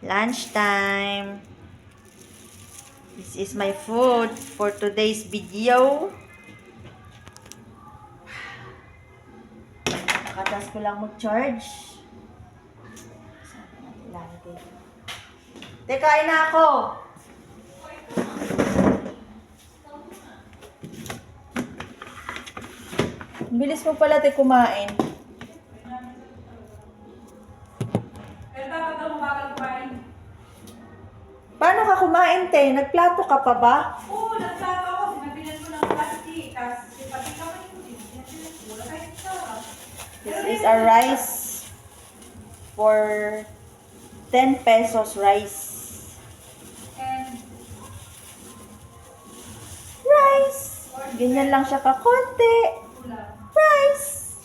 Lunchtime. This is my food for today's video. Katas ko lang mag-charge. Saan natin ilalagay? Teka, kain na ako. Bilis mo pala tayo kumain. Paano ka kumain, te? Nagplato ka pa ba? Oo, nagplato ako. Sinabihan ko ng plastic. Kasi pati kamay ko din. Sinabihan ko. Kahit sarap. This is a rice for 10 pesos rice. And Rice! Ganyan lang siya kakonti. ulam. Rice!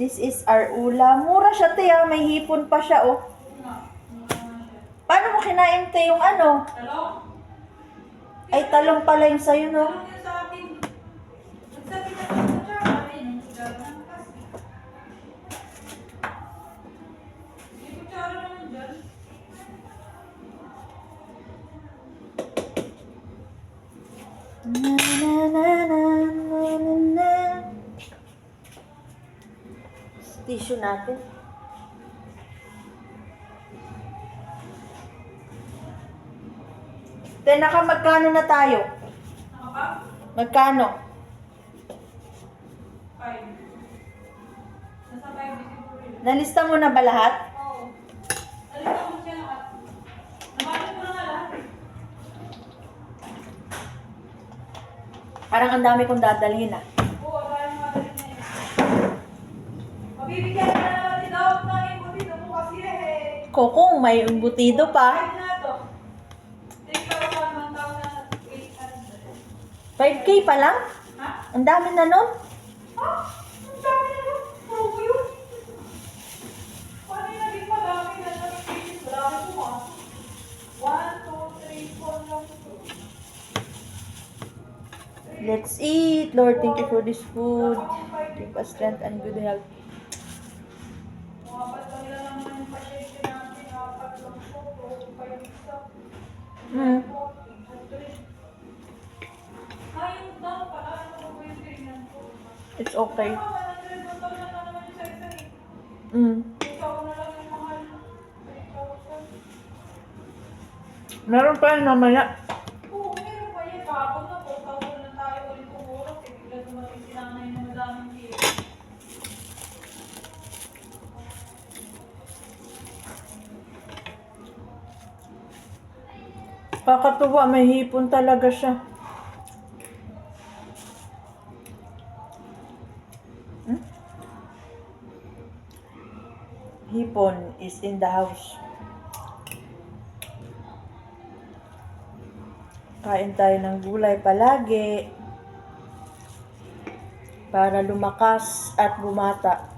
This is our ulam. Mura siya, te. May hipon pa siya, oh. Paano mo kinain, te, yung ano? Talong? Ay, talong pala yung sa'yo, no? Talong yun sa akin. Nagsabi na ako sa tsaka. Ayun, yung kutsara ng kasi. Yung kutsara naman dyan. Na, na, na, na, na, na, na. Tissue natin. Te, magkano na tayo? Ano ba? Magkano? 5. Nasa 5 din po rin. Nalista mo na ba lahat? Oo. Alita mo siya lahat. Nabalik ko na nga lahat. Parang ang dami kong dadalhin, ah. Oo, parang madali na yun. Mabibigyan ka na naman din daw ng embutido mo kasi eh. Kokong, may embutido pa. Kahit na to. 3,000, 1,800. 5K pa lang? Ha? Ang dami na nun. Ha? Ang dami na yun. Puro ko yun. Paano yung naging madami na naging pieces? Marami po ah. 1, 2, 3, 4 lang po. Let's eat. Lord, thank you for this food. Give us strength and good health. Mga lang nila naman yung pasyente natin. Apat lang po. 5 isa. Hmm. Ayun daw pala. Ano ba yung tingnan ko? It's okay. 100 na naman yung sa isa eh. Mm. Ikaw na lang yung mahal. 3,000. Meron pa yun mamaya. Oo, meron pa yan. Kahapon na, 4,000 na tayo ulit umurot. Eh, bigla dumating si nanay na madaming kilo. Kakatuwa, may hipon talaga siya. Hmm? Hipon is in the house. Kain tayo ng gulay palagi para lumakas at bumata.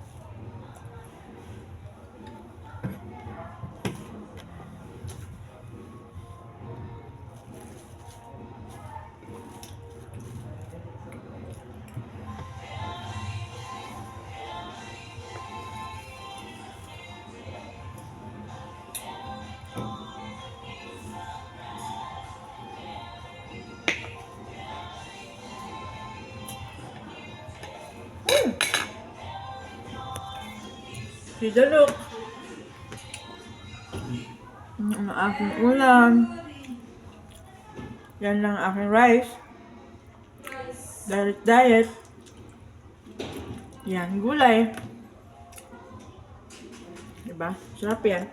Si Dalok. Ang aking ulam. Yan lang ang aking rice. Diet. Yan, gulay. Diba? Sarap yan.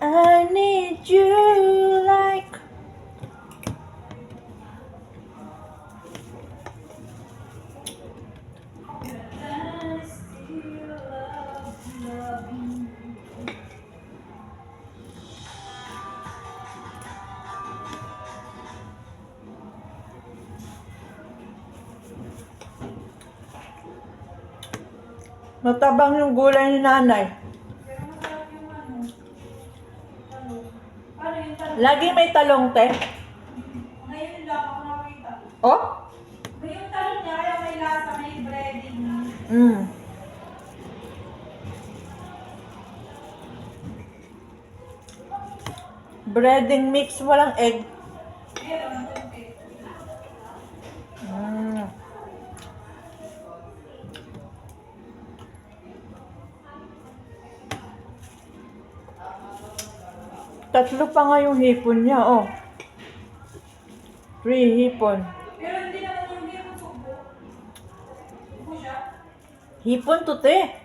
I need you like matabang yung gulay ni nanay. Pero masarap yung ano. Talong. Paano yung talong? Lagi may talong, te. Ngayon lang ako nakita. Oh? May yung talong niya kaya may lasa. Mm. Breading mix, walang egg. Meron ang konti. Mm. Tatlo pa nga yung hipon niya, oh. 3 hipon. Pero hindi naman yung hindi mo subo. Subo siya. Hipon to, te.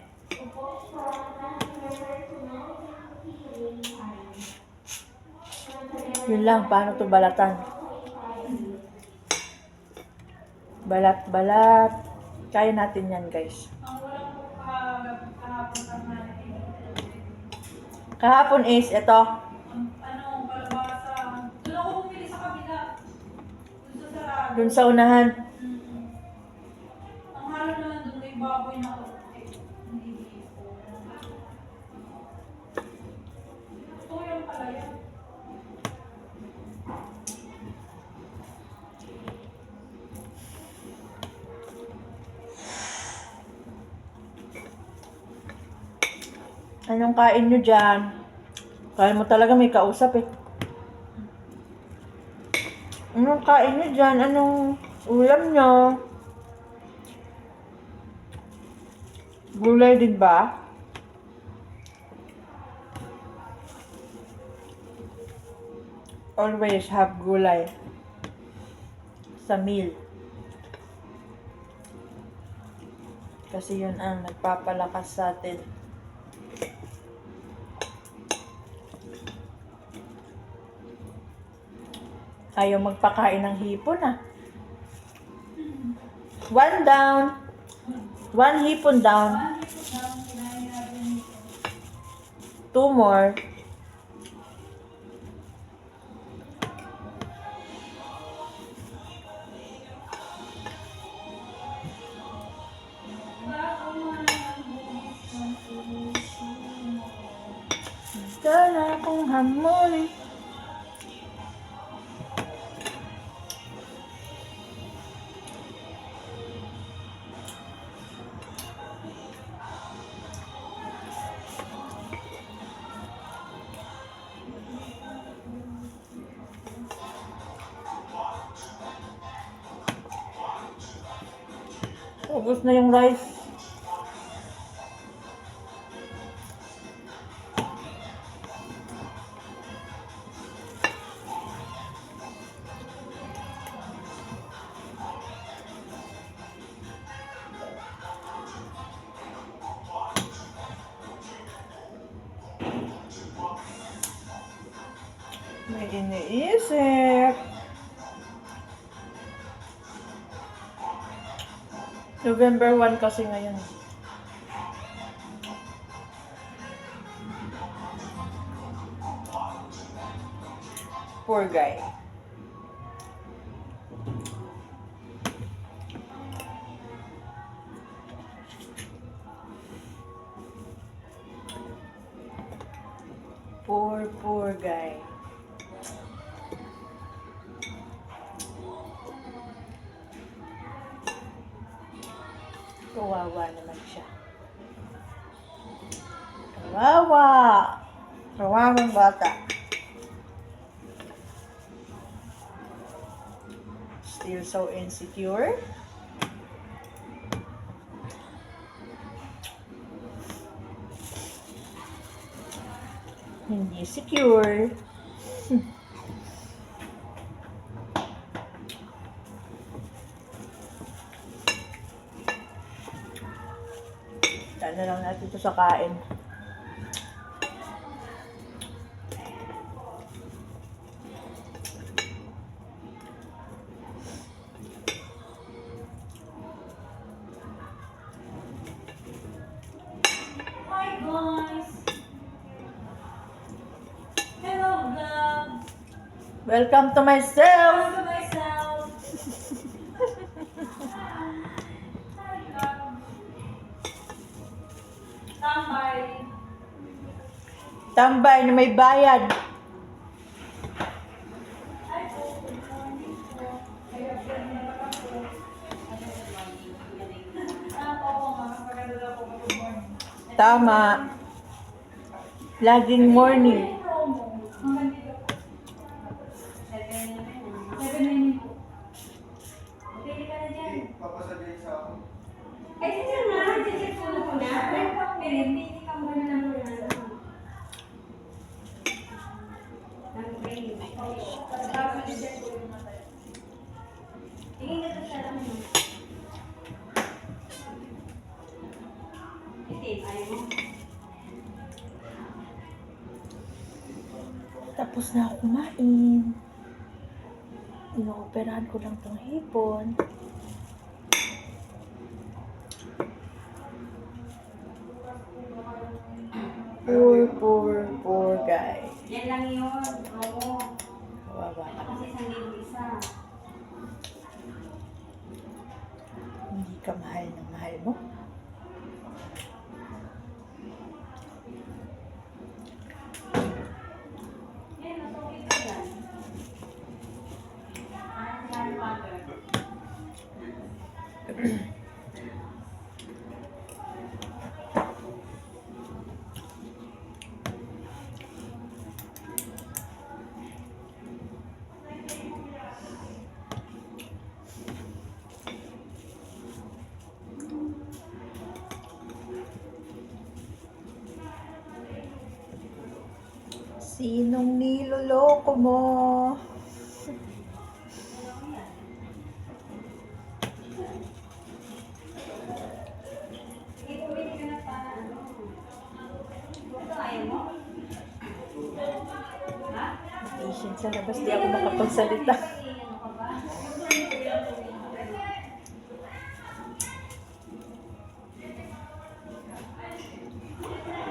Yun lang, paano to balatan? Balat-balat. Kaya natin yan, guys. Ang walang po kahapon ang natin. Kahapon is, ito. Ano, kalabasa. Doon ako bumili sa kabila. Doon sa sarado. Dun sa unahan. Ang halo naman doon may baboy na konti. Hindi dito. Ito yung pala yan. Anong kain nyo dyan? Kaya mo talaga may kausap eh. Anong kain nyo dyan? Anong ulam nyo? Gulay din ba? Always have gulay sa meal. Kasi yun ang nagpapalakas sa atin. Ayaw magpakain ng hipon ah. 1 down. 1 hipon down. 2 more. Sana kong hamuli. Ubus na yung rice. May iniisip. November 1 kasi ngayon. Poor guy. Poor guy. Kawawa naman siya. Kawawa! Kawawang bata. Still so insecure. Hindi secure. Ano lang natin ito sa kain. Hi guys! Hello vlog! Welcome to myself! Hello to myself! Hi vlog! Tambay! Tambay na may bayad. Hi po, good morning po. Kaya vlog na lang ako. Ako po mga Tama. Laging morning. Promo. Hanggang dito po. 7 po. Pili ka na dyan. Papasabihin sa ako. Ay, siya na. Siya po na. Pero pag pili ka muna ng muna. Ang pili. Tapos i-check po yung mata. Tingin ka sa lang mo. Itim, ayaw mo. Tapos na ako kumain. Inooperahan ko lang tong hipon. Poor guy. Yan lang yun. Oo. Kawawa. Kasi isang libo isa. Hindi ka mahal ng mahal mo. Yan, nasukit ka dyan. Harry Potter. Sinong niloloko mo? Hindi pumili ka na para ano. Ito ayaw mo? Ha? Patient sa labas, di ako makapagsalita. Ano ka ba?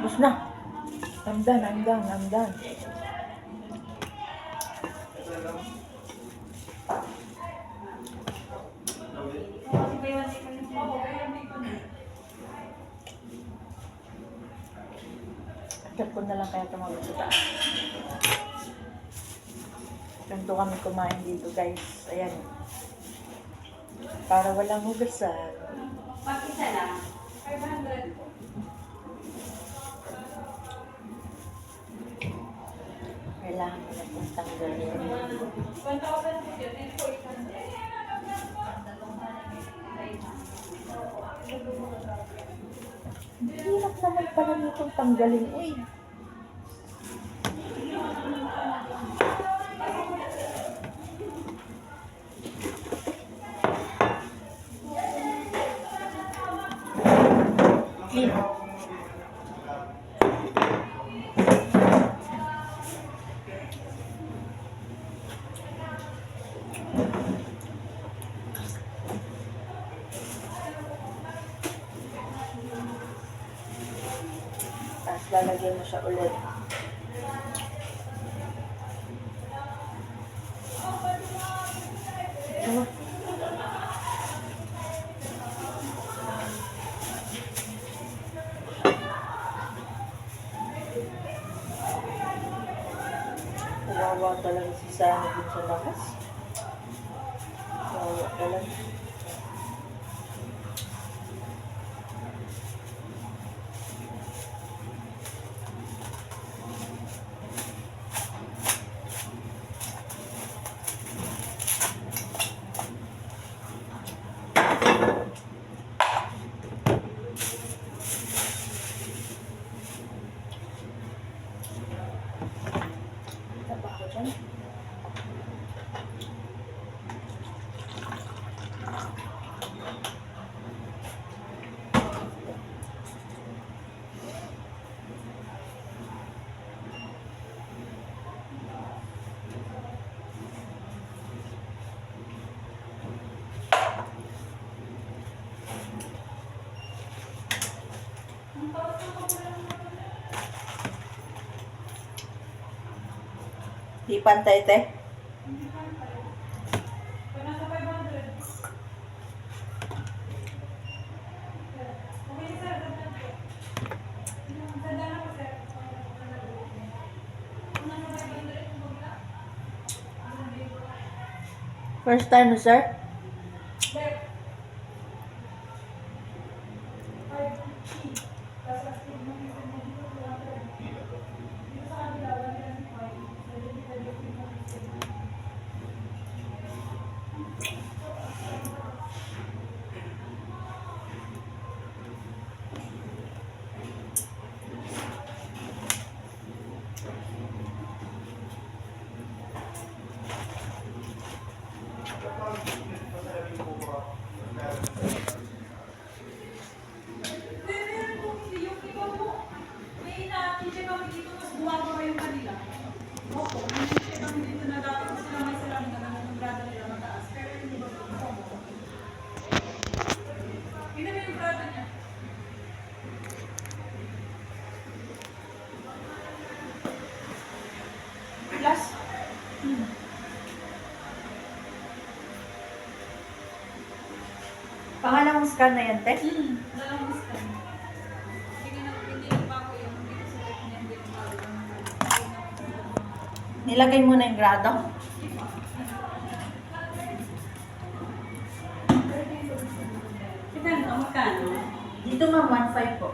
Bus na. I'm done. Kasi ba yung ko yung Oo, kaya may pa. Agad ko na lang kaya tumawag sa taas. Ganito kami kumain dito guys. Ayan. Para walang hugasan. Pag-isa lang. 500 po. Kailangan ko na itong tanggalin. 1,000 po yun. Hindi po 800. Hirap naman pala nitong tanggalin. Uy. Clean. Tapos lalagyan mo siya ulit. Ano? Kawawa talaga si Sana dun sa lakas. Kawawa talaga. Taba ako dyan. Di pantay, te. Kung nasa 500. Okay, sir. Ganda na po, sir. Kung nasa 500, kung bagla. First time, no, sir? Left. 550. Plus 50. Meron po hindi yung iba po. May na-check kami dito, mas gumagawa yung kanila. Opo, may na-check kami dito na dati kasi sila may salamin na ng grado nila mataas. Pero yung iba po, opo. Yun naman yung grado niya. Plus, pangalawang scan na yan, te? Dalawang scan. Hindi na bago yung dito sa left niya, hindi na bago. Nilagay mo na yung grado? Tignan mo, magkano? Dito, ma'am, 1.5 po.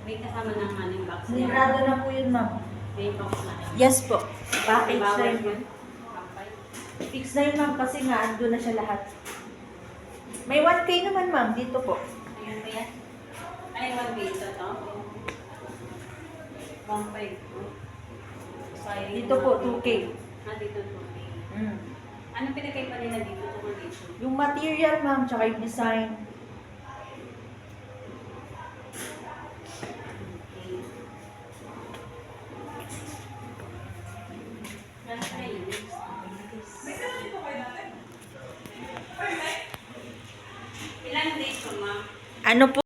May kasama ng money box May niya. grado na po yun, ma'am. May box na. Yes po. Package na Bawal yun. yun. Kampay. Fix na yun, ma'am, kasi nga, ando na siya lahat. May 1K naman, ma'am, dito po. Ayun ba yan? Ay, 1 piso to. 1.5 po. Sayang Dito yung po, 1K. 2K. Ah, dito 2K. Mm. Anong pinagkaiba nila dito tungkol dito? Yung material, ma'am, tsaka yung design. Okay. Nasa release. May ganun dito kayo natin. Ilang days po, ma'am? Ano po?